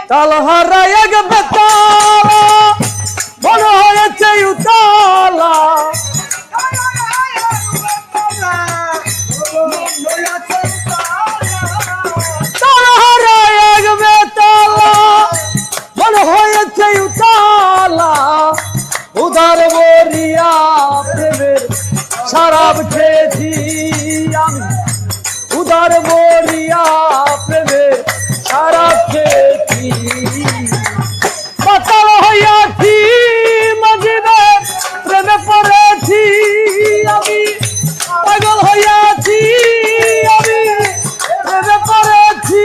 তাল হারাইয়া গেছে তালা মনে হয়েছে উতালা তাল হারাইয়া গেছে তালা মনে হয়েছে উতালা উদার বরিয়া প্রেমের শরাব খেয়েছি আমি উদার বরিয়া প্রেমের শরাব খেয়েছি পাতাল হইয়াছি মাঝিবে প্রেমে পড়েছি আমি পাগল হইয়াছি আমি প্রেমে পড়েছি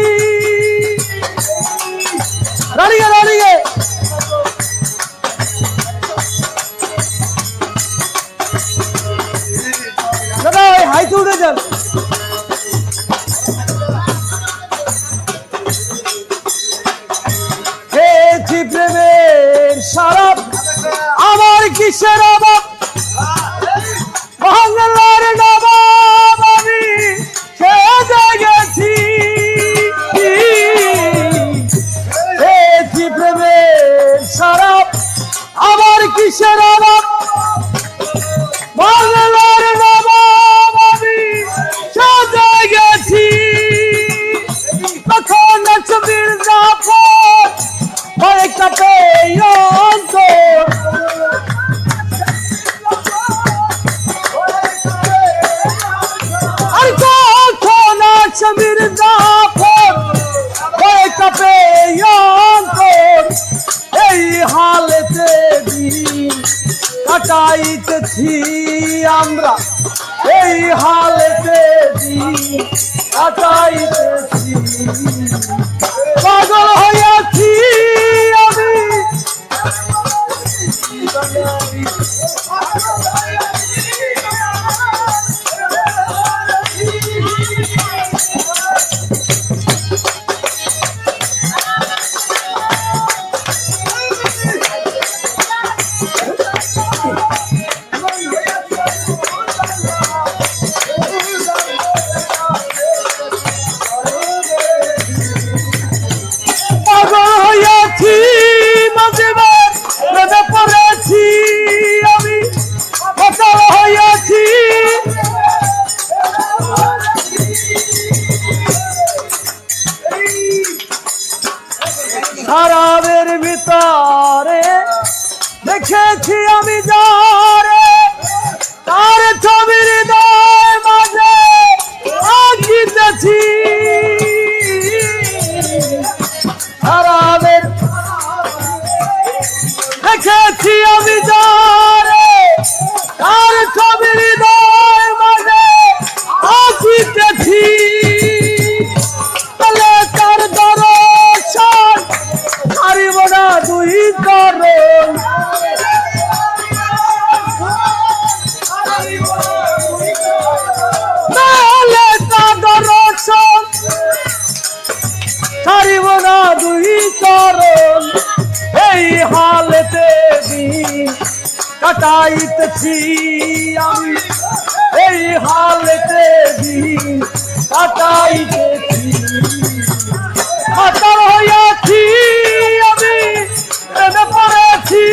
দাঁড়িয়ে দাঁড়িয়ে দাদা ওই হাইতে উঠে যান খেয়েছি প্রেমের শরাব আমার কিসের অভাব বাংলার নবাব আমি সেজে গেছি খেয়েছি প্রেমের শরাব আমার কিসের অভাব বাংলার নবাব আমি সেজে গেছি তখন ছবির জাফর ভয় কাঁপে অন্তর আর কখন ছবির জাফর ভয় কাঁপে অন্তর এই হালেতে দিন কাটাইতেছি আমরা এই হালেতে দিন কাটাইতেছি পাগল হইয়াছি আমি শরাবের ভিতরে দেখেছি আমি যারে তার ছবির হৃদয় মাঝে আঁকিতেছি শরাবের দেখেছি আমি যারে তার ছবির হৃদয় মাঝে আঁকিতেছি তাহলে তার দর্শন হারিব না দুই করণ তাহলে তার দর্শন হারিব না দুই করণ এই হালেতে দিন কাটাইতেছি আমি এই হালেতে দিন কাটাইতেছি পাতাল হইয়াছি আমি প্রেমে পড়েছি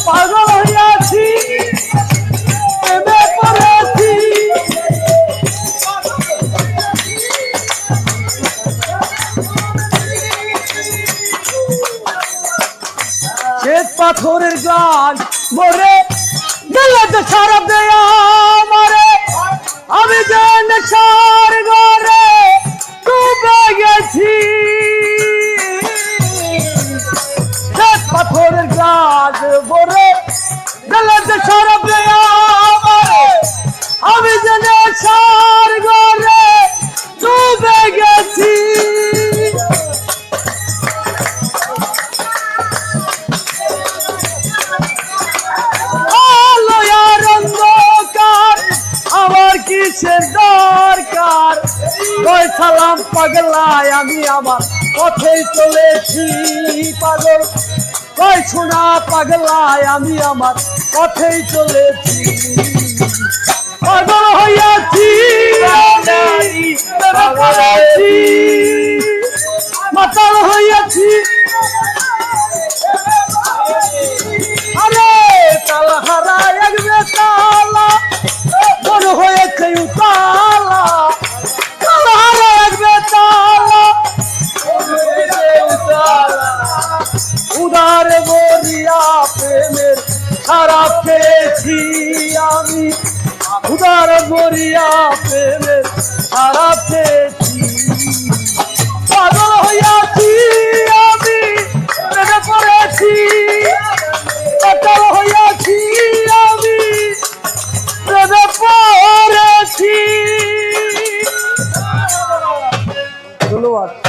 পাগল হইয়াছি প্রেমে পড়েছি শ্বেত পাথরের গান মরে গেলে তো শরাব দেয়া আমারে আমি যে নেশার ঘরে ডুবে গেছি শ্বেত পাথরের গান মরে গেলে তো শরাব দেয়া আমারে আমি যে নেশার ঘরে ডুবে গেছি সালাম পাগলায় আমি আমার পথেই চলেছি পাগল কই শোনা পাগলায় আমি আমার পথেই চলেছি পাগল হইয়াছি মাতাল হইয়াছি আরে তালা হারা এক বেতালা মন হয়েছে উতালা তালা হারা এক বেতালা উদারে বলিয়া প্রেমের সারা পেয়েছি আমি উদার বলিয়া প্রেমের সারা পেয়েছি পাগল হইয়াছি আমি প্রেমে পড়েছি পাগল হইয়াছি আমি প্রেমে পড়েছি ধন্যবাদ।